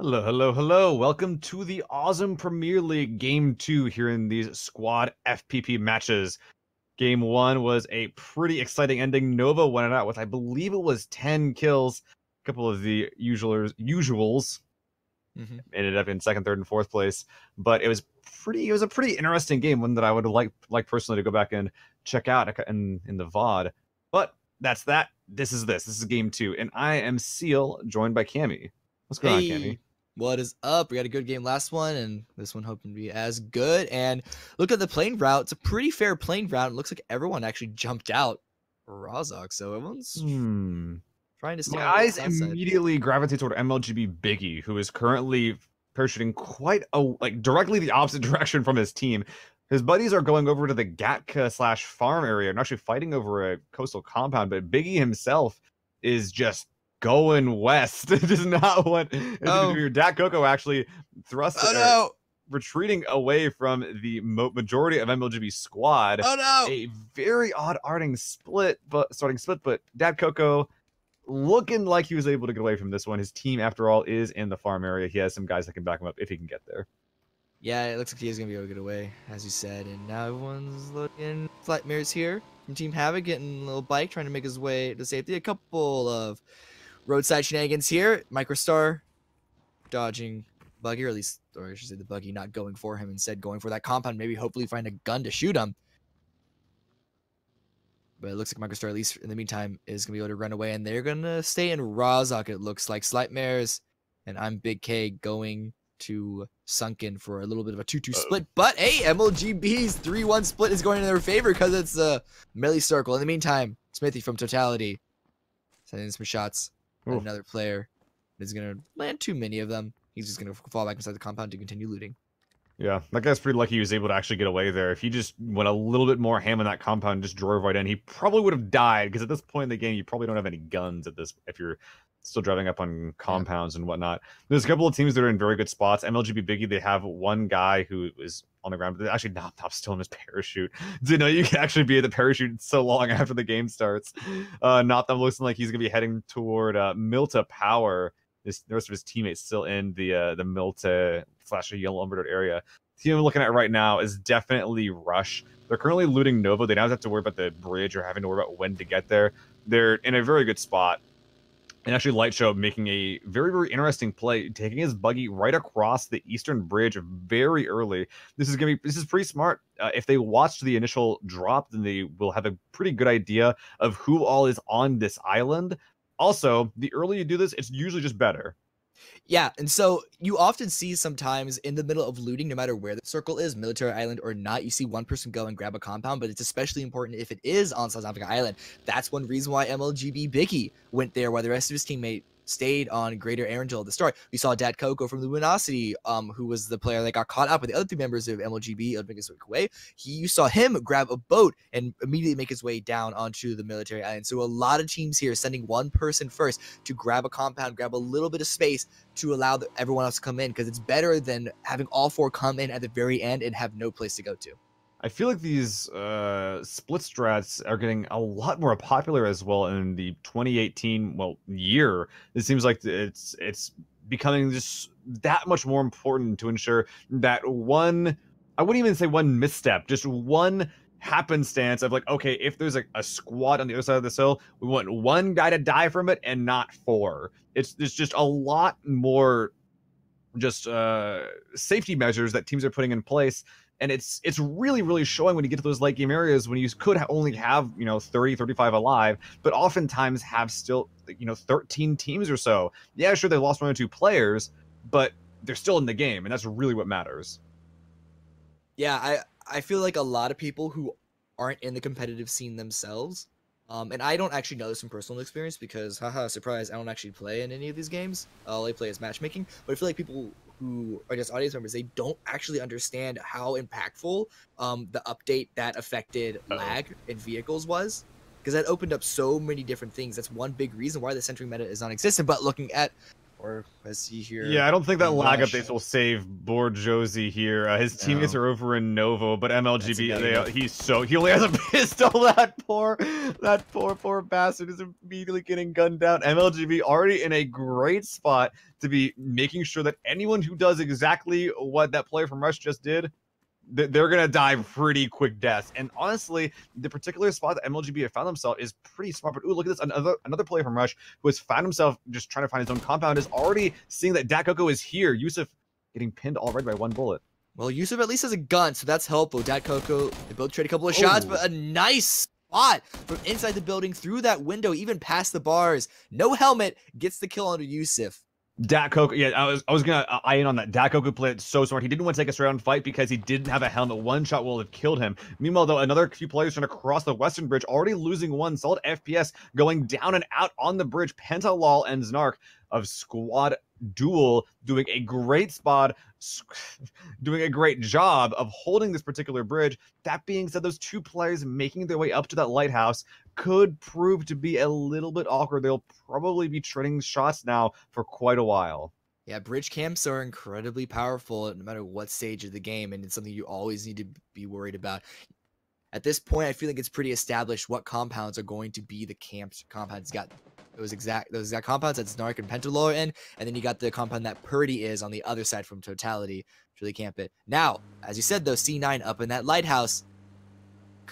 Hello, hello, hello. Welcome to the Awesome Premier League Game 2 here in these squad FPP matches. Game 1 was a pretty exciting ending. Nova won it out with, I believe it was 10 kills. A couple of the usuals ended up in second, third, and fourth place. But it was a pretty interesting game, one that I would like personally to go back and check out in the VOD. But that's that. This is Game 2. And I am Seal, joined by Cammy. What's going on, Cammy? What is up? We had a good game last one, and this one hoping to be as good. And look at the plane route. It's a pretty fair plane route. It looks like everyone actually jumped out for Razok, so everyone's trying to stay My on the eyes south side. immediately gravitate toward MLGB Biggie, who is currently parachuting quite directly the opposite direction from his team. His buddies are going over to the Gatka/farm area and actually fighting over a coastal compound, but Biggie himself is just going west. Does not want your Dat Coco actually thrust retreating away from the majority of MLGB squad. A very odd starting split, but Dat Coco looking like he was able to get away from this one. His team, after all, is in the farm area. He has some guys that can back him up if he can get there. Yeah, it looks like he is going to be able to get away, as you said. And now everyone's looking. Flightmare's here from Team Havoc, getting a little bike, trying to make his way to safety. A couple of roadside shenanigans here. Microstar dodging buggy, or at least, or I should say the buggy not going for him, instead going for that compound, maybe hopefully find a gun to shoot him. But it looks like Microstar, at least in the meantime, is going to be able to run away, and they're going to stay in Razok, it looks like. Slightmares and I'm Big K going to Sunken for a little bit of a 2-2 split. But hey, MLGB's 3-1 split is going in their favor because it's a melee circle. In the meantime, Smithy from Totality sending some shots. Another player is going to land too many of them. He's just going to fall back inside the compound to continue looting. Yeah, that guy's pretty lucky he was able to actually get away there. If he just went a little bit more ham in that compound and just drove right in, he probably would have died, because at this point in the game, you probably don't have any guns if you're still driving up on compounds and whatnot. There's a couple of teams that are in very good spots. MLGB Biggie, they have one guy who is on the ground, but actually Noptop's still in his parachute. You know, you can actually be at the parachute so long after the game starts. Noptop looks like he's going to be heading toward Milta Power. The rest of his teammates still in the Milta/Yellow Umberto area. The team I'm looking at right now is definitely Rush. They're currently looting Nova. They don't have to worry about the bridge or having to worry about when to get there. They're in a very good spot. And actually, Light Show making a very, very interesting play, taking his buggy right across the eastern bridge very early. This is pretty smart. If they watched the initial drop, then they will have a pretty good idea of who all is on this island. Also, the earlier you do this, it's usually just better. Yeah, and so you often see sometimes in the middle of looting, no matter where the circle is, military island or not, you see one person go and grab a compound, but it's especially important if it is on South Africa Island. That's one reason why MLGB Biggie went there, while the rest of his teammate stayed on Greater Arundel at the start. We saw Dat Coco from Luminosity, who was the player that got caught up with the other two members of MLGB, make his way. You saw him grab a boat and immediately make his way down onto the military island. So a lot of teams here sending one person first to grab a compound, grab a little bit of space to allow everyone else to come in, because it's better than having all four come in at the very end and have no place to go to. I feel like these split strats are getting a lot more popular as well in the 2018 year. It seems like it's becoming just that much more important to ensure that I wouldn't even say one misstep, just one happenstance of like, okay, if there's a squad on the other side of this hill, we want one guy to die from it and not four. There's just a lot more just safety measures that teams are putting in place. And it's really, really showing when you get to those late game areas when you could only have, 30, 35 alive, but oftentimes have still, 13 teams or so. Yeah, sure, they lost one or two players, but they're still in the game, and that's really what matters. Yeah, I feel like a lot of people who aren't in the competitive scene themselves, and I don't actually know this from personal experience because, haha, surprise, I don't actually play in any of these games. All I play is matchmaking, but I feel like people who are just audience members, they don't actually understand how impactful the update that affected lag in vehicles was, because that opened up so many different things. That's one big reason why the centering meta is non-existent. But looking at Or was he here? Yeah, I don't think that in lag Rush? updates will save Borjosi here. His teammates No. are over in Novo, but That's a MLGB, negative. he only has a pistol. That poor bastard is immediately getting gunned down. MLGB already in a great spot to be making sure that anyone who does exactly what that player from Rush just did, they're gonna die pretty quick deaths. And honestly, the particular spot that MLGB have found themselves is pretty smart. But ooh, look at this, another player from Rush who has found himself just trying to find his own compound is already seeing that Dakoko is here. Yusuf getting pinned already by one bullet. Well, Yusuf at least has a gun, so that's helpful. Dakoko, they both trade a couple of shots, but a nice spot from inside the building through that window, even past the bars. No helmet, gets the kill onto Yusuf. Dakoko, yeah, I was gonna eye in on that. Dakoko played so smart. He didn't want to take a straight on fight because he didn't have a helmet. One shot will have killed him. Meanwhile, though, another few players trying to cross the western bridge, already losing one. Solid FPS going down and out on the bridge. Pentalol and Znark of Squad Duel doing a great spot, doing a great job of holding this particular bridge. That being said, those two players making their way up to that lighthouse could prove to be a little bit awkward. They'll probably be trading shots now for quite a while. Yeah, bridge camps are incredibly powerful no matter what stage of the game, and it's something you always need to be worried about. At this point, I feel like it's pretty established what compounds are going to be the compounds. You got those exact compounds that Snark and Pentalore are in, and then you got the compound that Purdy is on the other side from Totality. Really camp it. Now, as you said though, C9 up in that lighthouse,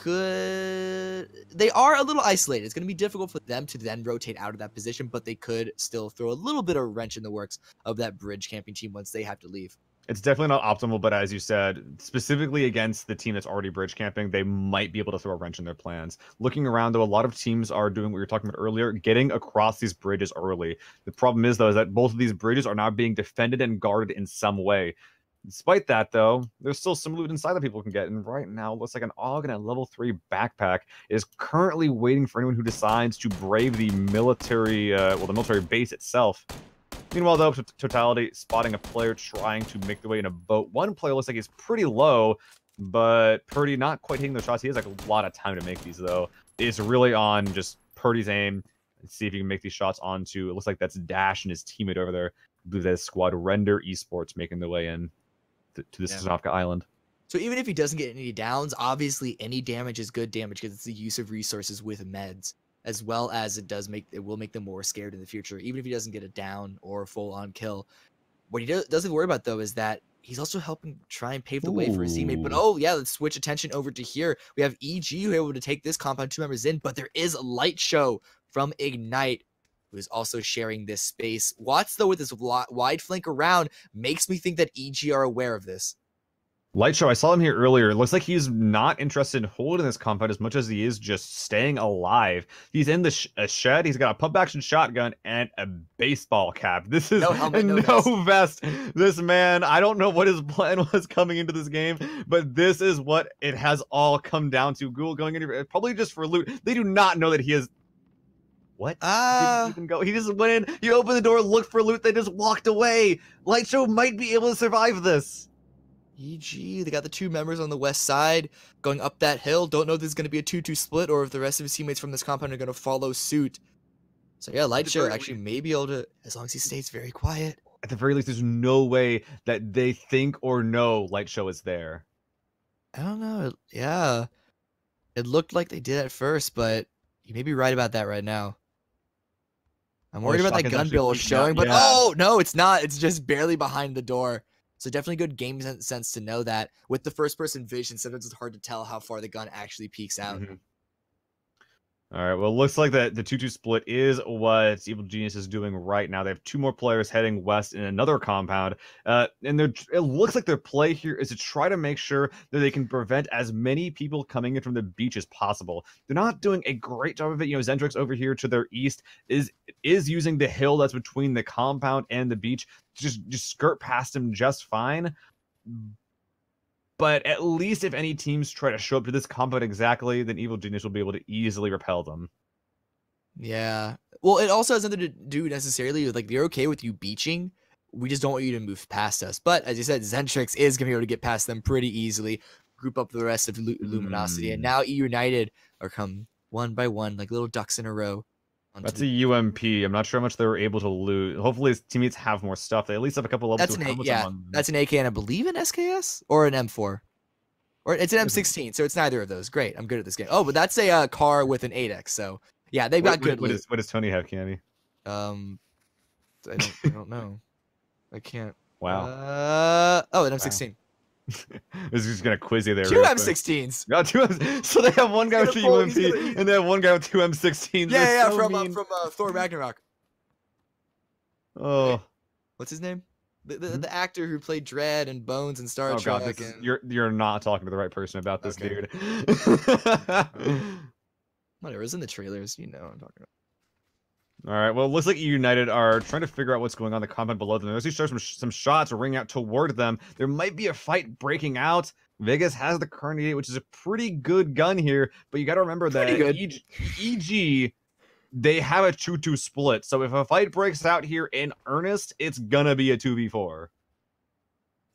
they are a little isolated. It's going to be difficult for them to then rotate out of that position, but they could still throw a little bit of wrench in the works of that bridge camping team once they have to leave. It's definitely not optimal, but as you said, specifically against the team that's already bridge camping, they might be able to throw a wrench in their plans. Looking around, though, a lot of teams are doing what you were talking about earlier, getting across these bridges early. The problem is, though, is that both of these bridges are now being defended and guarded in some way. Despite that, though, there's still some loot inside that people can get, and right now, it looks like an AUG and a level 3 backpack is currently waiting for anyone who decides to brave the military, the military base itself. Meanwhile, though, Totality spotting a player trying to make their way in a boat. One player looks like he's pretty low, but Purdy not quite hitting those shots. He has like a lot of time to make these, though. It's really on just Purdy's aim and see if he can make these shots onto. It looks like that's Dash and his teammate over there. I believe that is Squad Render Esports making their way in to this Sosnovka Island. So even if he doesn't get any downs, obviously any damage is good damage because it's the use of resources with meds, as well as it will make them more scared in the future, even if he doesn't get a down or a full-on kill. What he doesn't worry about, though, is that he's also helping try and pave the way for his teammate. But, oh, yeah, let's switch attention over to here. We have EG who are able to take this compound 2 members in, but there is a Light Show from Ignite who is also sharing this space. Watts, though, with this wide flank around, makes me think that EG are aware of this. Light Show, I saw him here earlier. It looks like he's not interested in holding this compound as much as he is just staying alive. He's in the shed. He's got a pump-action shotgun and a baseball cap. This is no helmet, no vest. This man, I don't know what his plan was coming into this game, but this is what it has all come down to. Ghoul going in, probably just for loot. They do not know that he is... What? Didn't even go. He just went in, he opened the door, looked for loot, they just walked away. Light Show might be able to survive this. EG, they got the 2 members on the west side going up that hill. Don't know if this is going to be a 2-2 split or if the rest of his teammates from this compound are going to follow suit. So yeah, Light Show actually may be able to, as long as he stays very quiet. At the very least, there's no way that they think or know Light Show is there. I don't know. Yeah. It looked like they did at first, but you may be right about that right now. I'm worried about that gun bill showing, but oh, no, it's not. It's just barely behind the door. So definitely good game sense to know that. With the first-person vision, sometimes it's hard to tell how far the gun actually peeks out. All right, well, it looks like that the 2-2 split is what Evil Genius is doing right now. They have 2 more players heading west in another compound. And it looks like their play here is to try to make sure that they can prevent as many people coming in from the beach as possible. They're not doing a great job of it. You know, Zendrix over here to their east is using the hill that's between the compound and the beach to just skirt past him just fine. But at least if any teams try to show up to this compound exactly, then Evil Genius will be able to easily repel them. Yeah. Well, it also has nothing to do necessarily with, like, they're okay with you beaching. We just don't want you to move past us. But, as you said, Zentrix is going to be able to get past them pretty easily, group up the rest of Luminosity. And now E United are come one by one, like little ducks in a row. onto That's the a UMP. I'm not sure how much they were able to loot. Hopefully his teammates have more stuff. They at least have a couple levels That's to an A, helmets yeah. on them. That's an AK and I believe an SKS or an M4. Or it's an M16, so it's neither of those. Great, I'm good at this game. Oh, but that's a car with an 8X, so yeah, they've got good loot. What does Tony have, Candy? Um, I don't know. I can't. Wow. Oh, an Wow. M16. This is just gonna quiz you there. Two M16s. No, so they have one guy with the UMP, and they have one guy with two M16s. Yeah, so from Thor Ragnarok. Oh, What's his name? The actor who played Dredd and Bones and Star Trek. God, you're not talking to the right person about this, dude. Whatever, it's in the trailers, you know what I'm talking about. All right, well, it looks like United are trying to figure out what's going on in the compound below them. There's some shots ringing out toward them. There might be a fight breaking out. Vegas has the Carnage, which is a pretty good gun here, but you got to remember that EG, they have a 2-2 split. So if a fight breaks out here in earnest, it's gonna be a 2v4.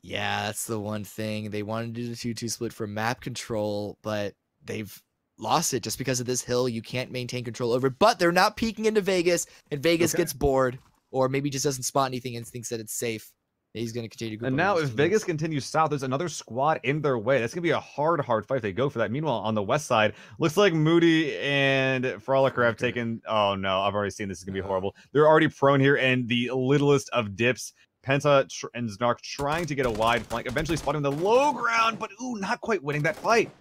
Yeah, that's the one thing. They wanted to do the 2-2 split for map control, but they've lost it just because of this hill. You can't maintain control over it, but they're not peeking into Vegas, and Vegas gets bored, or maybe just doesn't spot anything and thinks that it's safe. He's going to continue to go. And now if Vegas continues south, there's another squad in their way. That's going to be a hard fight if they go for that. Meanwhile, on the west side, looks like Moody and Frolicker have taken... Oh, no. I've already seen this is going to be horrible. They're already prone here, and the littlest of dips. Penta and Znark trying to get a wide flank, eventually spotting the low ground, but ooh, not quite winning that fight.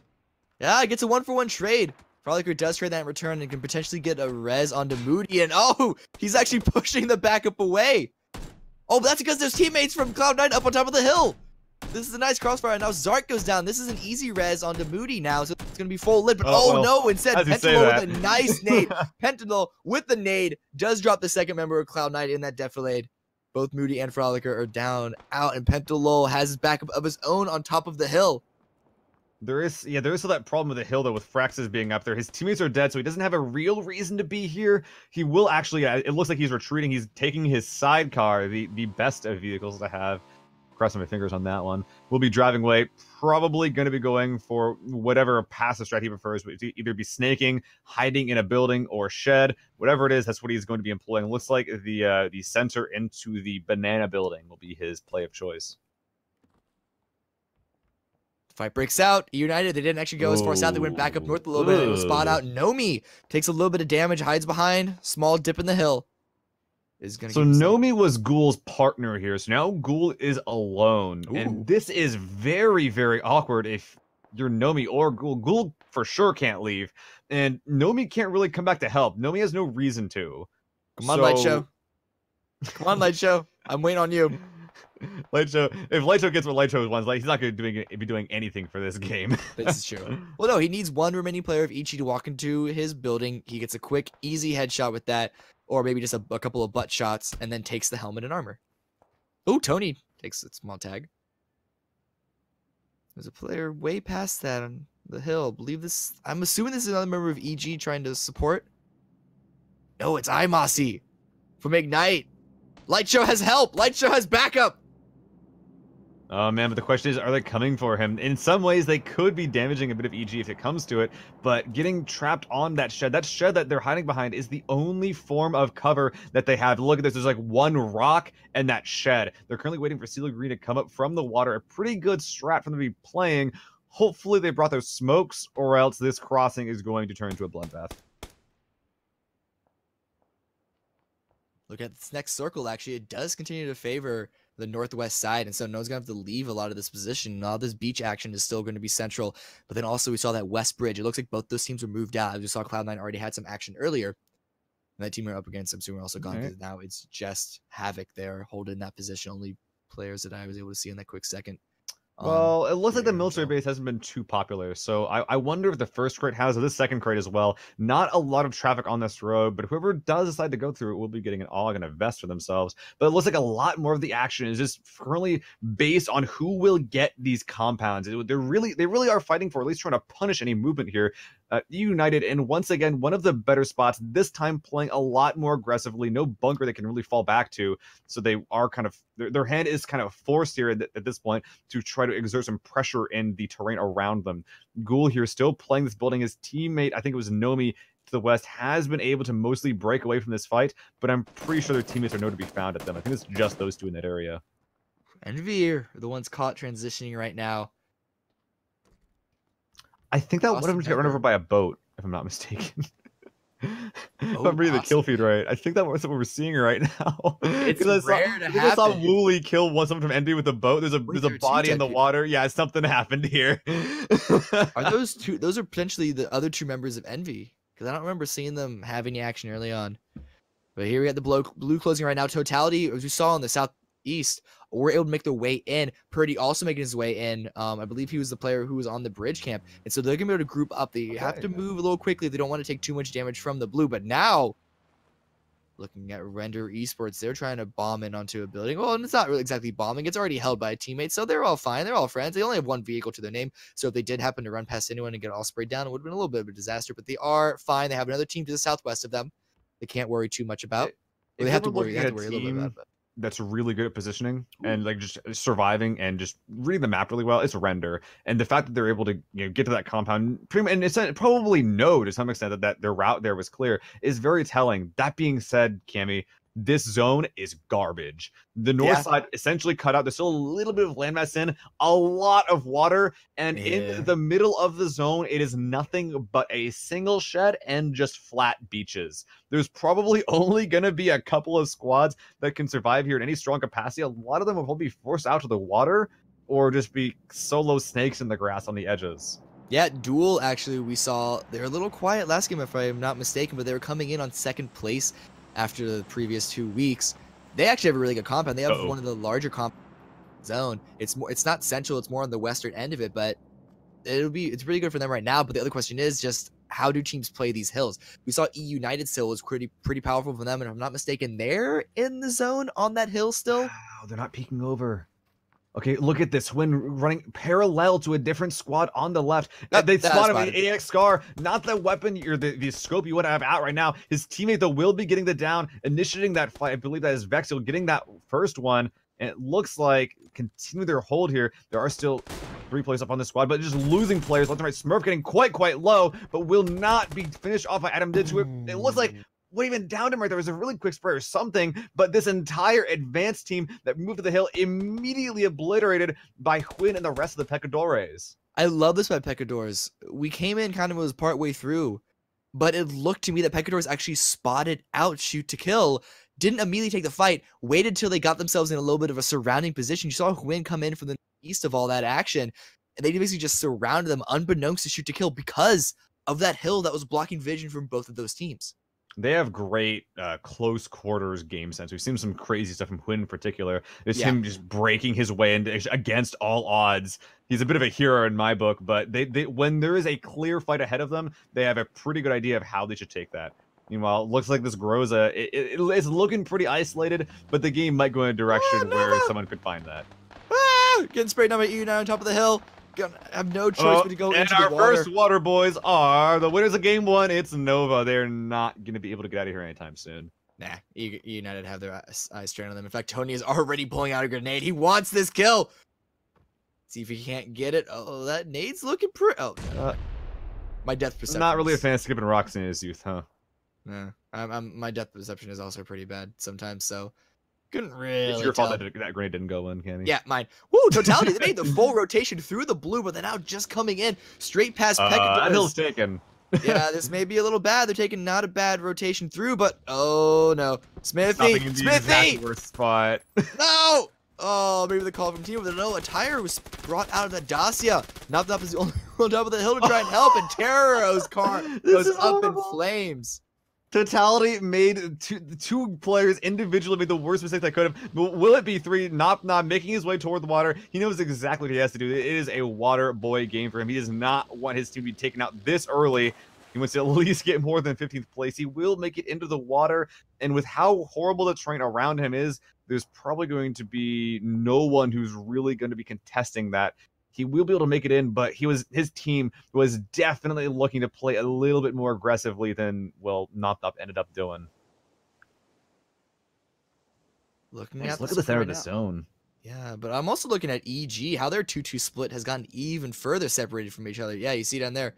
Yeah, it gets a 1-for-1 trade. Frolicker does trade that in return and can potentially get a res onto Moody, and oh, he's actually pushing the backup away. Oh, but that's because there's teammates from Cloud9 up on top of the hill. This is a nice crossfire, and now Zark goes down. This is an easy res onto Moody now, so it's going to be full lit, but oh, well, no, instead, Pentanol with a nice nade. Pentanol with the nade does drop the second member of Cloud9 in that defilade. Both Moody and Frolicker are down, out, and Pentanol has his backup of his own on top of the hill. There is still that problem with the hill, though, with Fraxis being up there. His teammates are dead, so he doesn't have a real reason to be here. He will actually, it looks like he's retreating. He's taking his sidecar, the best of vehicles to have. Crossing my fingers on that one. We'll be driving away, probably going to be going for whatever passive strat he prefers, but either be snaking, hiding in a building, or shed. Whatever it is, that's what he's going to be employing. It looks like the center into the banana building will be his play of choice. Fight breaks out. United, they didn't actually go as far south. They went back up north a little bit. It was spot out. Nomi takes a little bit of damage, hides behind. Small dip in the hill. So Nomi was Ghoul's partner here. So now Ghoul is alone. Ooh. And this is very, very awkward if you're Nomi or Ghoul. Ghoul for sure can't leave. And Nomi can't really come back to help. Nomi has no reason to. Come on, Light Show. Come on, Light Show. I'm waiting on you. Light Show. If Light Show gets what Light Show wants, like, he's not going to be doing anything for this game. This is true. Well, no, he needs one remaining player of Ichi to walk into his building. He gets a quick, easy headshot with that, or maybe just a couple of butt shots, and then takes the helmet and armor. Oh, Tony takes a small tag. There's a player way past that on the hill. I'm assuming this is another member of EG trying to support. No, it's Imasi from Ignite. Light Show has help. Light Show has backup. Oh, man, but the question is, are they coming for him? In some ways, they could be damaging a bit of EG if it comes to it, but getting trapped on that shed that they're hiding behind is the only form of cover that they have. Look at this. There's like one rock and that shed. They're currently waiting for Seal Green to come up from the water. A pretty good strat for them to be playing. Hopefully, they brought their smokes, or else this crossing is going to turn into a bloodbath. Look at this next circle, actually. It does continue to favor the northwest side, and so no one's going to have to leave a lot of this position. All this beach action is still going to be central, but then also we saw that west bridge. It looks like both those teams were moved out. We saw Cloud9 already had some action earlier, and that team we're up against, I'm assuming, also gone, because now it's just Havoc there holding that position. Only players that I was able to see in that quick second. Well, it looks like the military base hasn't been too popular, so I wonder if the first crate has, or this second crate as well. Not a lot of traffic on this road, but whoever does decide to go through it will be getting an AUG and a vest for themselves. But it looks like a lot more of the action is just currently based on who will get these compounds. They really are fighting for, at least trying to punish any movement here. United, and once again, one of the better spots, this time playing a lot more aggressively. No bunker they can really fall back to, so they are kind of, their hand is kind of forced here at this point to try to exert some pressure in the terrain around them. Ghoul here still playing this building. His teammate, I think it was Nomi, to the west has been able to mostly break away from this fight, but I'm pretty sure their teammates are nowhere to be found at them. I think it's just those two in that area. Envy are the ones caught transitioning right now. I think that one of them Austin got run over Becker. by a boat, if I'm not mistaken. If Oh, I'm reading the kill feed possibly. right, I think that's what we're seeing right now. It's 'Cause rare to I saw happen. Wooly kill someone from Envy with a boat. There's Wait, a there are two body in dead the people. water. Yeah, something happened here. Are those two? Those are potentially the other two members of Envy, because I don't remember seeing them have any action early on. But here we got the blue closing right now. Totality, as we saw in the southeast, were able to make their way in. Purdy also making his way in. I believe he was the player who was on the bridge camp. And so they're going to be able to group up. They have to move a little quickly. They don't want to take too much damage from the blue. But now, looking at Render Esports, they're trying to bomb in onto a building. Well, and it's not really exactly bombing. It's already held by a teammate. So they're all fine. They're all friends. They only have one vehicle to their name. So if they did happen to run past anyone and get all sprayed down, it would have been a little bit of a disaster. But they are fine. They have another team to the southwest of them. They can't worry too much about. Well, they have to worry. They have to worry a little bit about it. That's really good at positioning and like just surviving and just reading the map really well. It's Render, and the fact that they're able to get to that compound, and it's probably know to some extent that their route there was clear is very telling. That being said, Cammy, this zone is garbage. The north side essentially cut out. There's still a little bit of landmass in, a lot of water, and in the middle of the zone, it is nothing but a single shed and just flat beaches. There's probably only going to be a couple of squads that can survive here in any strong capacity. A lot of them will probably be forced out to the water or just be solo snakes in the grass on the edges. Yeah, Duel, actually, we saw they're a little quiet last game, if I'm not mistaken, but they were coming in on second place after the previous 2 weeks. They actually have a really good compound. They have one of the larger compound zone. It's not central, it's more on the western end of it, but it's pretty good for them right now. But the other question is just how do teams play these hills? We saw E United still was pretty powerful for them, and if I'm not mistaken, they're in the zone on that hill still. Wow, they're not peeking over. Okay, look at this. When running parallel to a different squad on the left. They spotted the AX Scar, not the weapon or the scope you want to have out right now. His teammate, though, will be getting the down, initiating that fight. I believe that is Vexil getting that first one. And it looks like continue their hold here. There are still 3 players up on the squad, but just losing players left and right. Smurf getting quite low, but will not be finished off by Adam Ditch. It looks like what even downed him right there was a really quick spray or something, but this entire advanced team that moved to the hill immediately obliterated by Hwin and the rest of the Pecadores. I love this by Pecadores. We came in kind of was part way through, but it looked to me that Pecadores actually spotted out shoot to kill, didn't immediately take the fight, waited till they got themselves in a little bit of a surrounding position. You saw Hwin come in from the east of all that action, and they basically just surrounded them unbeknownst to shoot to kill because of that hill that was blocking vision from both of those teams. They have great close quarters game sense. We've seen some crazy stuff from Hwin in particular. There's him just breaking his way against all odds. He's a bit of a hero in my book, but they when there is a clear fight ahead of them, they have a pretty good idea of how they should take that. Meanwhile, it looks like this Groza, it's looking pretty isolated, but the game might go in a direction where someone could find that. Getting sprayed down by EU now on top of the hill. Gonna have no choice but to go into the water. And our first water boys are the winners of game 1. It's Nova. They're not going to be able to get out of here anytime soon. Nah, United have their eyes straight on them. In fact, Tony is already pulling out a grenade. He wants this kill. See if he can't get it. Oh, that nade's looking pretty. Oh, my depth perception. Not really a fan of skipping rocks in his youth, huh? Nah, my depth perception is also pretty bad sometimes, so couldn't really. It's your fault that grenade didn't go in, Cammy. Yeah, mine. Woo, Totality. They made the full rotation through the blue, but they're now just coming in straight past Pecadores. That hill's taken. Yeah, this may be a little bad. They're taking not a bad rotation through, but oh no, Smithy, Smithy, worst spot. No. Oh, maybe the call from team, but no, a tire was brought out of the Dacia. Not that was the only one on top of the hill to try and help, and Terroro's car goes up in flames. Totality made two players individually made the worst mistake they could have. Will it be 3? Nop making his way toward the water. He knows exactly what he has to do. It is a water boy game for him. He does not want his team to be taken out this early. He wants to at least get more than 15th place. He will make it into the water. And with how horrible the terrain around him is, there's probably going to be no one who's really going to be contesting that. He will be able to make it in, but his team was definitely looking to play a little bit more aggressively than, well, Nop ended up doing. Look at the center of the zone. Yeah, but I'm also looking at EG, how their 2-2 split has gotten even further separated from each other. Yeah, you see down there.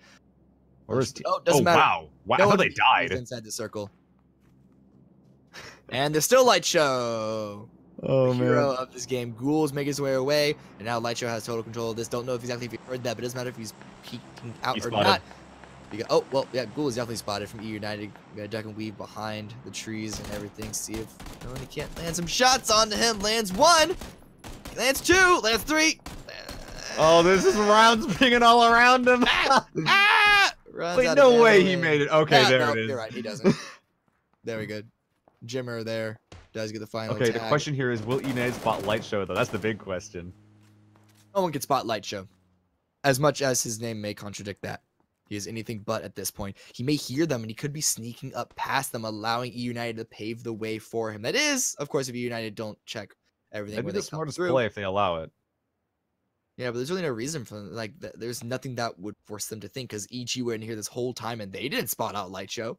Where's Oh, doesn't matter. Wow. Wow. No I thought one they died. inside the circle. And the still light show. Oh, the hero man. of this game. Ghouls make his way away, and now Light Show has total control of this. Don't know exactly if you heard that, but it doesn't matter if he's peeking out He's or spotted. not. Oh, well, yeah, Ghoul is definitely spotted from E United. Gotta duck and weave behind the trees and everything. See if he can't land some shots onto him. Lands one, lands two, lands three. Oh, this is rounds pinging all around him. Wait, no way he made it. Okay, there it is. You're right, he doesn't. There we go. Jimmer there does get the final Okay, tag. the question here is, will E United spot Light Show, though? That's the big question. No one can spot Light Show. As much as his name may contradict that. He is anything but at this point. He may hear them, and he could be sneaking up past them, allowing E United to pave the way for him. That is, of course, if E United don't check everything. That'd be the smartest through. play if they allow it. Yeah, but there's really no reason for them. Like, there's nothing that would force them to think, because EG were in here this whole time, and they didn't spot out Light Show.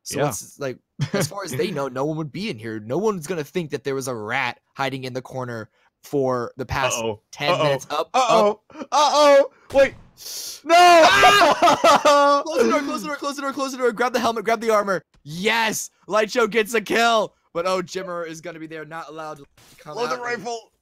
So Yeah. it's like, as far as they know, no one would be in here. No one's gonna think that there was a rat hiding in the corner for the past 10 minutes. Wait. No! Ah! Close the door, close the door, close the door, close the door. Grab the helmet, grab the armor. Yes! Light Show gets a kill. But Jimmer is gonna be there, not allowed to come Load out. the rifle.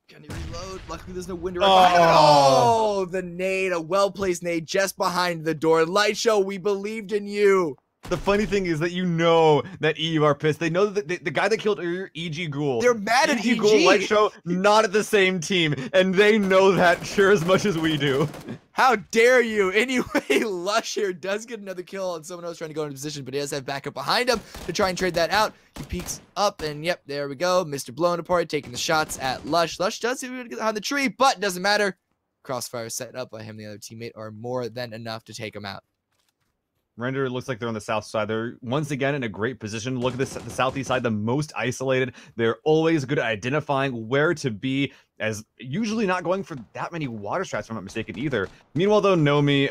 Can he reload? Luckily, there's no window right behind him. Oh, the nade, a well-placed nade just behind the door. Light Show, we believed in you. The funny thing is that you know that EU are pissed. They know that the guy that killed EG Ghoul. They're mad at EG. Ghoul, Light Show, not at the same team, and they know that sure as much as we do. How dare you? Anyway, Lush here does get another kill on someone else trying to go into position, but he does have backup behind him to try and trade that out. He peeks up, and yep, there we go. Mr. Blown Apart taking the shots at Lush. Lush does seem to get behind the tree, but doesn't matter. Crossfire set up by him and the other teammate are more than enough to take him out. Render looks like they're on the south side. They're once again in a great position. Look at this, the southeast side, the most isolated. They're always good at identifying where to be, as usually not going for that many water strats, if I'm not mistaken, either. Meanwhile, though, Nomi,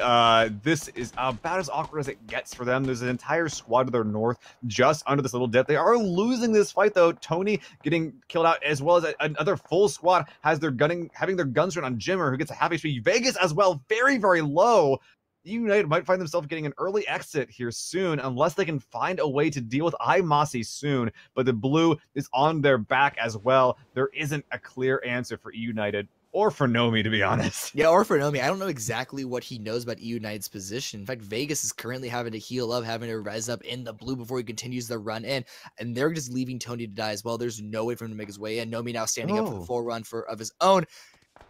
this is about as awkward as it gets for them. There's an entire squad to their north, just under this little dip. They are losing this fight, though. Tony getting killed out, as well as another full squad has their having their guns run on Jimmer, who gets a half HP. Vegas as well, very, very low. United might find themselves getting an early exit here soon, unless they can find a way to deal with Imasi soon. But the blue is on their back as well. There isn't a clear answer for United or for Nomi, to be honest. Yeah, or for Nomi. I don't know exactly what he knows about United's position. In fact, Vegas is currently having to heal up, having to res up in the blue before he continues the run in, and they're just leaving Tony to die as well. There's no way for him to make his way in. Nomi now standing up for the full run of his own.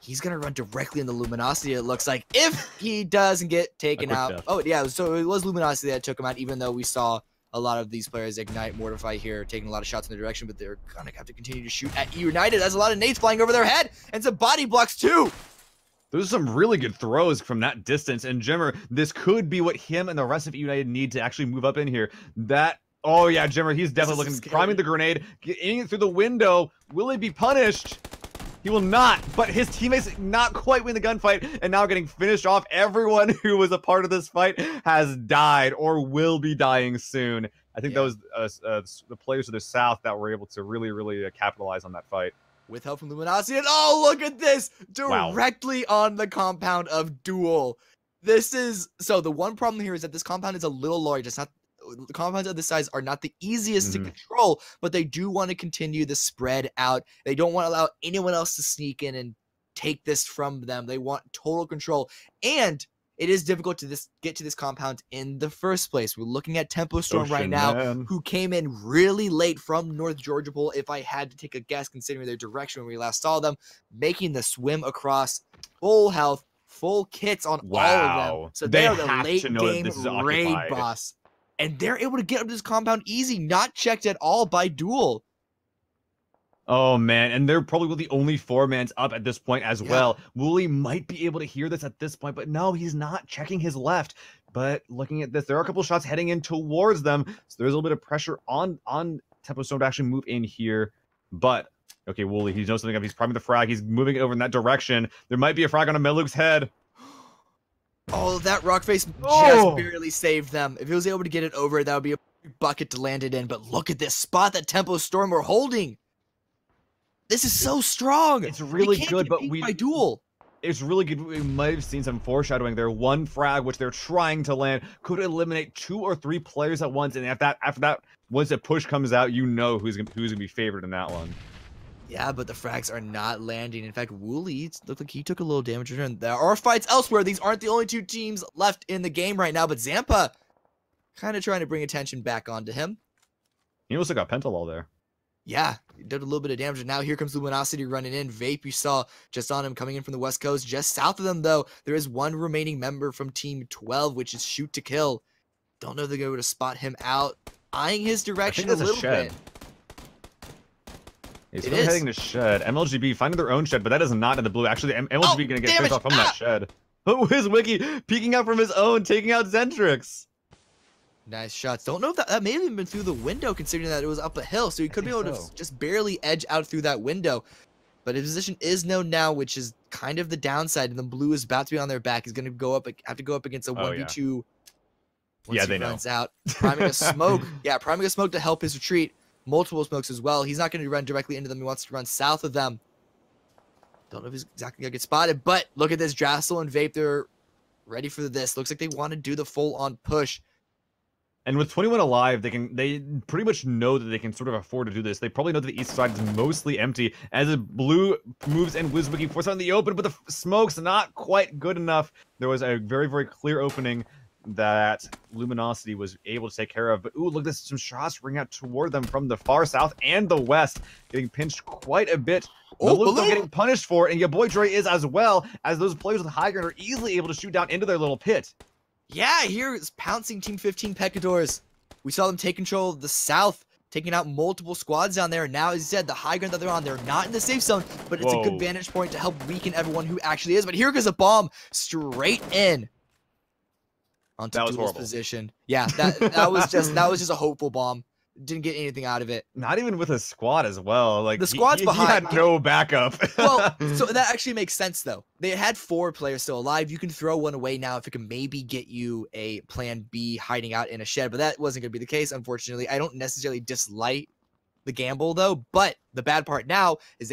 He's going to run directly in the Luminosity, it looks like, if he doesn't get taken out. Death. Oh, yeah, so it was Luminosity that took him out, even though we saw a lot of these players ignite, mortify here, taking a lot of shots in their direction, but they're going to have to continue to shoot at United. There's a lot of nades flying over their head, and some body blocks, too. Those are some really good throws from that distance, and Jimmer, this could be what him and the rest of United need to actually move up in here. Oh, yeah, Jimmer, he's definitely looking, priming the grenade, getting it through the window. Will he be punished? He will not, but his teammates not quite win the gunfight and now getting finished off. Everyone who was a part of this fight has died or will be dying soon. I think that was the players to the south that were able to really capitalize on that fight. With help from Luminosity, and oh, look at this! Directly on the compound of Duel. This is, so the one problem here is that this compound is a little large. It's not, the compounds of this size are not the easiest to control, but they do want to continue the spread out. They don't want to allow anyone else to sneak in and take this from them. They want total control, and it is difficult to get to this compound in the first place. We're looking at Tempo Storm right now, who came in really late from North Georgia Bowl, if I had to take a guess, considering their direction when we last saw them, making the swim across, full health, full kits on all of them. So they are the late game raid boss. And they're able to get up to this compound easy, not checked at all by Duel. Oh, man. And they're probably the only 4-mans up at this point as well. Wooly might be able to hear this at this point, but no, he's not checking his left. But looking at this, there are a couple shots heading in towards them. So there's a little bit of pressure on Tempo Storm to actually move in here. But, okay, Wooly, he knows something up. He's priming the frag. He's moving over in that direction. There might be a frag on a Meluk's head. Oh, that rock face just barely saved them. If he was able to get it over, that would be a bucket to land it in. But look at this spot that Tempo Storm were holding. This is so strong. It's really good, but by Duel. it's really good. We might have seen some foreshadowing there. One frag, which they're trying to land, could eliminate 2 or 3 players at once. And after that, once a push comes out, you know who's gonna be favored in that one. Yeah, but the frags are not landing. In fact, Wooly looked like he took a little damage. And there are fights elsewhere. These aren't the only 2 teams left in the game right now, but Zampa kind of trying to bring attention back onto him. He also got Pentalol there. Yeah, he did a little bit of damage. And now here comes Luminosity running in. Vape, you saw just on him coming in from the west coast. Just south of them, though, there is one remaining member from Team 12, which is Shoot to Kill. Don't know if they're going to spot him out. Eyeing his direction a little bit. He's heading to shed. MLGB finding their own shed, but that is not in the blue. Actually, MLGB gonna get picked off from that shed. Oh, his Wiki peeking out from his own, taking out Zentrix. Nice shots. Don't know if that may have even been through the window, considering that it was up a hill, so he could be able to just barely edge out through that window. But his position is known now, which is kind of the downside. And the blue is about to be on their back. He's gonna have to go up against a 1v2. Yeah, they runs know. Out, priming a smoke. Yeah, priming a smoke to help his retreat. Multiple smokes as well. He's not going to run directly into them. He wants to run south of them. Don't know if he's exactly going to get spotted, but look at this. Drassel and Vape, they're ready for this. Looks like they want to do the full-on push. And with 21 alive, they pretty much know that they can sort of afford to do this. They probably know that the east side is mostly empty as the blue moves and WizWiki force out in the open, but the smoke's not quite good enough. There was a very, very clear opening that Luminosity was able to take care of. But ooh, look at this, some shots ringing out toward them from the far south and the west, getting pinched quite a bit. Baloo getting punished for it, and your boy Dre is as well, as those players with high ground are easily able to shoot down into their little pit. Yeah, here is pouncing Team 15 Pecadors. We saw them take control of the south, taking out multiple squads down there. And now, as you said, the high ground that they're on, they're not in the safe zone, but it's a good vantage point to help weaken everyone who actually is. But here goes a bomb straight in. Onto Duel's position. Yeah, that was just a hopeful bomb. Didn't get anything out of it. Not even with a squad as well. Like the squad's behind. He had no backup. Well, so that actually makes sense though. They had 4 players still alive. You can throw one away now if it can maybe get you a plan B hiding out in a shed, but that wasn't going to be the case, unfortunately. I don't necessarily dislike the gamble though, but the bad part now is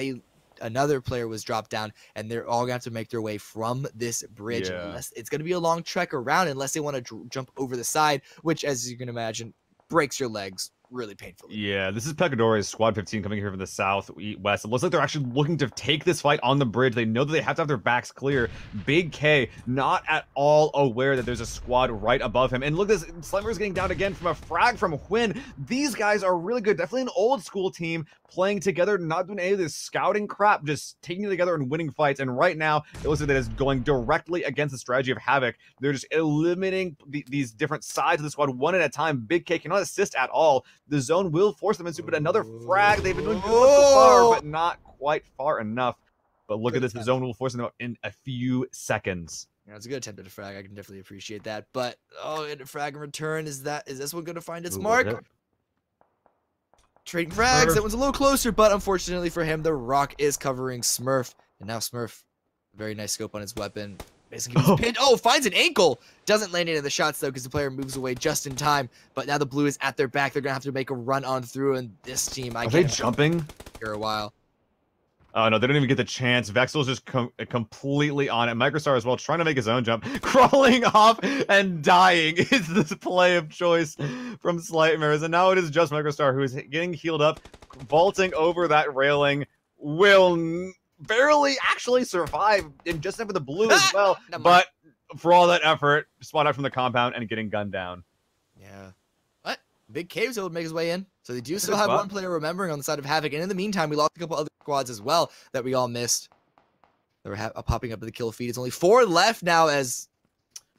another player was dropped down, and they're all gonna have to make their way from this bridge. Unless it's gonna be a long trek around, unless they want to jump over the side, which, as you can imagine, breaks your legs really painfully. Yeah, this is Pecadores, Squad 15 coming here from the south, west. It looks like they're actually looking to take this fight on the bridge. They know that they have to have their backs clear. Big K, not at all aware that there's a squad right above him. And look at this, Slimer's getting down again from a frag from Hwin. These guys are really good. Definitely an old school team playing together, not doing any of this scouting crap, just taking it together and winning fights. And right now, it looks like that is going directly against the strategy of Havoc. They're just eliminating these different sides of the squad one at a time. Big K cannot assist at all. The zone will force them into, but another frag. They've been doing good so far, but not quite far enough. But look at this. The zone will force them out in a few seconds. Yeah, it's a good attempt at a frag. I can definitely appreciate that. But, and a frag in return. Is this one going to find its mark? Trading frags. That one's a little closer, but unfortunately for him, the rock is covering Smurf. And now Smurf, very nice scope on his weapon. Basically, he's pinned. Oh, finds an ankle. Doesn't land any of the shots, though, because the player moves away just in time. But now the blue is at their back. They're going to have to make a run on through. And this team, Are they jumping? Here a while. Oh, no, they don't even get the chance. Vexel's just completely on it. Microstar as well, trying to make his own jump. Crawling off and dying is the play of choice from Slightmares. And now it is just Microstar who is getting healed up, vaulting over that railing. Will barely actually survive in just enough of the blue as well. But for all that effort, spot out from the compound and getting gunned down. Yeah. What? Big K was able to make his way in. So they do still have one player remembering on the side of Havoc. And in the meantime, we lost a couple other squads as well that we all missed. They were popping up in the kill feed. It's only 4 left now as...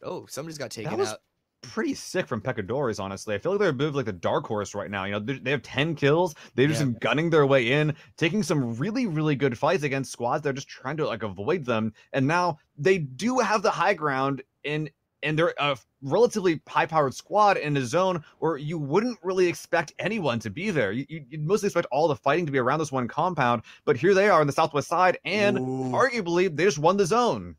Oh, somebody's got taken out. Pretty sick from Pecadores, honestly. I feel like they're a bit of like the dark horse right now. You know, they have 10 kills. They've just been gunning their way in, taking some really, really good fights against squads. They're just trying to like avoid them. And now they do have the high ground and they're a relatively high-powered squad in a zone where you wouldn't really expect anyone to be there. You'd mostly expect all the fighting to be around this one compound, but here they are on the southwest side, and arguably, they just won the zone.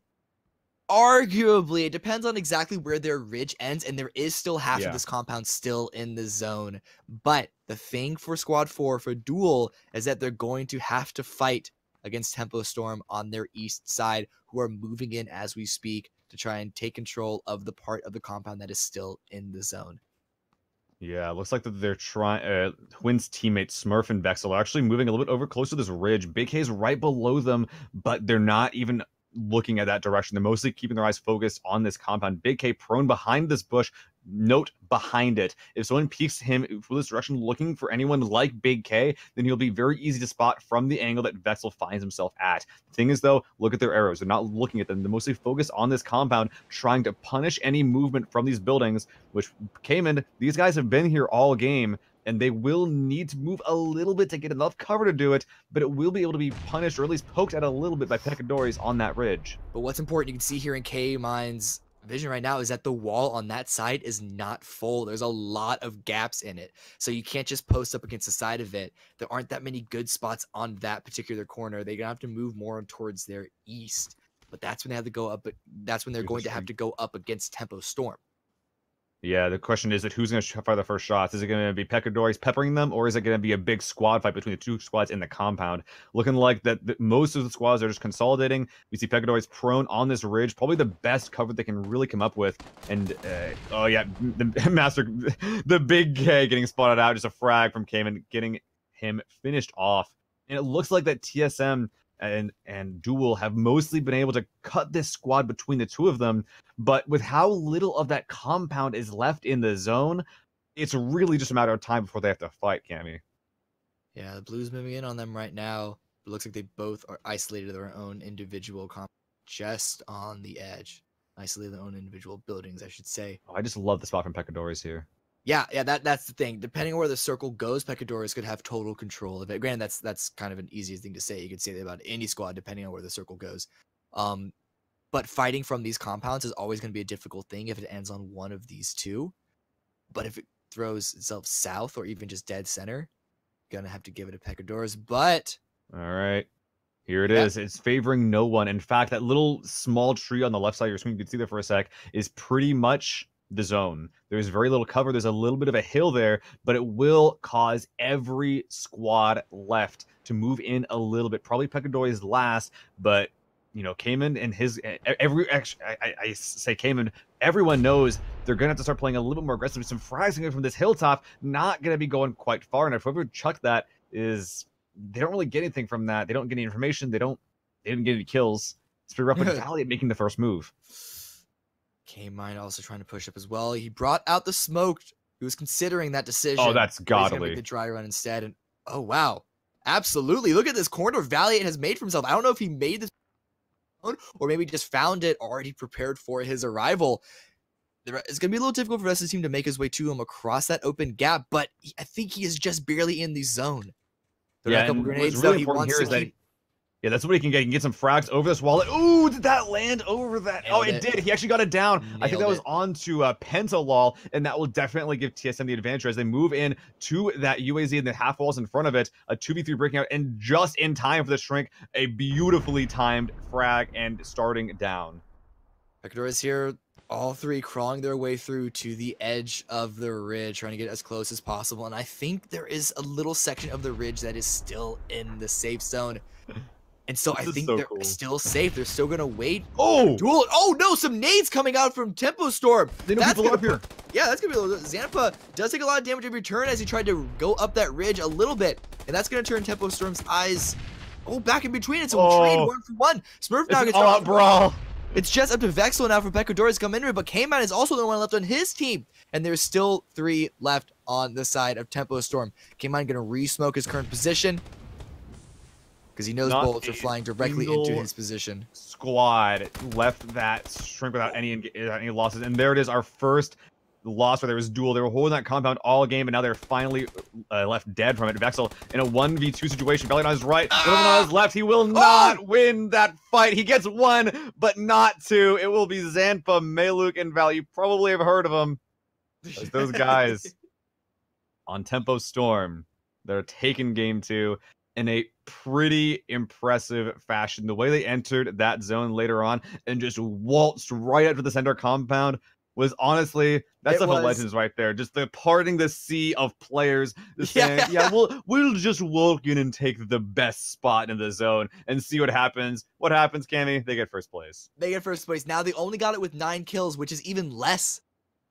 Arguably, it depends on exactly where their ridge ends, and there is still half of this compound still in the zone. But the thing for Squad 4 for Duel is that they're going to have to fight against Tempo Storm on their east side, who are moving in as we speak to try and take control of the part of the compound that is still in the zone. Yeah, it looks like that they're trying. Twins teammates Smurf and Vexel are actually moving a little bit over close to this ridge. Big K's right below them, but they're not even looking at that direction. They're mostly keeping their eyes focused on this compound. Big K prone behind this bush. Note behind it. If someone peeks him for this direction looking for anyone like Big K, then he'll be very easy to spot from the angle that Vexel finds himself at. The thing is, though, look at their arrows. They're not looking at them. They're mostly focused on this compound, trying to punish any movement from these buildings, which Cayman, these guys have been here all game, and they will need to move a little bit to get enough cover to do it, but it will be able to be punished or at least poked at a little bit by Pecadores on that ridge. But what's important, you can see here in K-Mine's vision right now, is that the wall on that side is not full. There's a lot of gaps in it. So you can't just post up against the side of it. There aren't that many good spots on that particular corner. They're gonna have to move more towards their east. But that's when they have to go up, but that's when they're going to have to go up against Tempo Storm. Yeah, the question is that who's going to fire the first shots? Is it going to be Pecadores peppering them, or is it going to be a big squad fight between the two squads in the compound? Looking like that most of the squads are just consolidating. We see Pecadores prone on this ridge, probably the best cover they can really come up with. And, oh yeah, the Big K getting spotted out, just a frag from Cayman, getting him finished off. And it looks like that TSM and Duel have mostly been able to cut this squad between the two of them, but with how little of that compound is left in the zone, it's really just a matter of time before they have to fight, Cammy. Yeah, the Blues moving in on them right now. It looks like they both are isolated their own individual compound just on the edge. Isolated their own individual buildings, I should say. Oh, I just love the spot from Pecadores here. Yeah, that's the thing. Depending on where the circle goes, Pecadores could have total control of it. Granted, that's kind of an easy thing to say. You could say that about any squad, depending on where the circle goes. But fighting from these compounds is always going to be a difficult thing if it ends on one of these two. But if it throws itself south or even just dead center, gonna have to give it to Pecadores. But all right, here it is. It's favoring no one. In fact, that little small tree on the left side of your screen, you can see there for a sec, is pretty much the zone. There's very little cover. There's a little bit of a hill there, but it will cause every squad left to move in a little bit. Probably Pecadores last, but you know, Cayman and his I say Cayman, everyone knows they're gonna have to start playing a little bit more aggressive. Some frags from this hilltop, not gonna be going quite far. And if whoever chucked that is, they don't really get anything from that. They don't get any information. They didn't get any kills. It's pretty rough. But Valley making the first move. K-Mine also trying to push up as well. He brought out the smoke. He was considering that decision. Oh, that's godly. The dry run instead. And oh wow, absolutely! Look at this corner Valiant has made for himself. I don't know if he made this or maybe just found it already prepared for his arrival. It's going to be a little difficult for the rest of the team to make his way to him across that open gap, but I think he is just barely in the zone. Yeah, a couple grenades, what's really important here is that yeah, that's what he can get. He can get some frags over this wall. Ooh, did that land over that? Oh, it did. He actually got it down. I think that was onto Pentalol, and that will definitely give TSM the advantage as they move in to that UAZ and the half walls in front of it. A 2v3 breaking out, and just in time for the shrink, a beautifully timed frag and starting down. Pecadores here, all three crawling their way through to the edge of the ridge, trying to get as close as possible. And I think there is a little section of the ridge that is still in the safe zone. And so I think they're still safe. They're still going to wait. Oh! Duel. Oh, no! Some nades coming out from Tempo Storm. They know people up here. Yeah, that's going to be a little... Xanapa does take a lot of damage every turn as he tried to go up that ridge a little bit. And that's going to turn Tempo Storm's eyes back in between. It's a trade 1-for-1. Smurf now gets all-out brawl. It's just up to Vexel now for Pecadores to come in, but K-Man is also the one left on his team. And there's still 3 left on the side of Tempo Storm. K-Man going to re-smoke his current position, because he knows bullets are flying directly into his position. Squad left that shrink without any losses, and there it is, our first loss where there was duel. They were holding that compound all game, and now they're finally left dead from it. Vexel in a 1v2 situation. Valiant on his right, Little on his left. He will not win that fight. He gets 1, but not 2. It will be Zanpa, Maluk, and Val. You probably have heard of them. There's those guys on Tempo Storm. They're taking game 2 in a pretty impressive fashion. The way they entered that zone later on and just waltzed right up to the center compound, was honestly that's It stuff of was legends right there. Just the parting the sea of players, just saying, yeah. yeah, we'll just walk in and take the best spot in the zone and see what happens. What happens, Cammy? They get first place. They get first place. Now they only got it with 9 kills, which is even less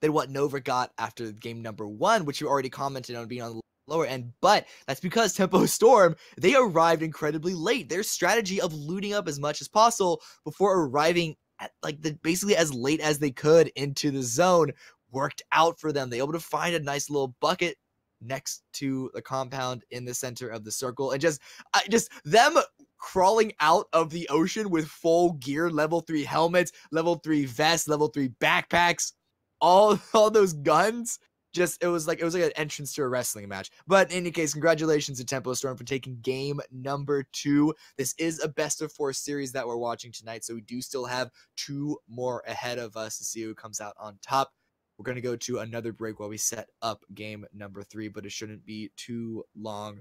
than what Nova got after game number 1, which you already commented on being on the lower end. But that's because Tempo Storm, they arrived incredibly late. Their strategy of looting up as much as possible before arriving at like basically as late as they could into the zone worked out for them. They were able to find a nice little bucket next to the compound in the center of the circle, and just them crawling out of the ocean with full gear, level 3 helmets, level 3 vests, level 3 backpacks, all those guns. Just it was like an entrance to a wrestling match. But in any case, congratulations to Tempo Storm for taking game number 2. This is a best of 4 series that we're watching tonight, so we do still have 2 more ahead of us to see who comes out on top. We're going to go to another break while we set up game number 3, but it shouldn't be too long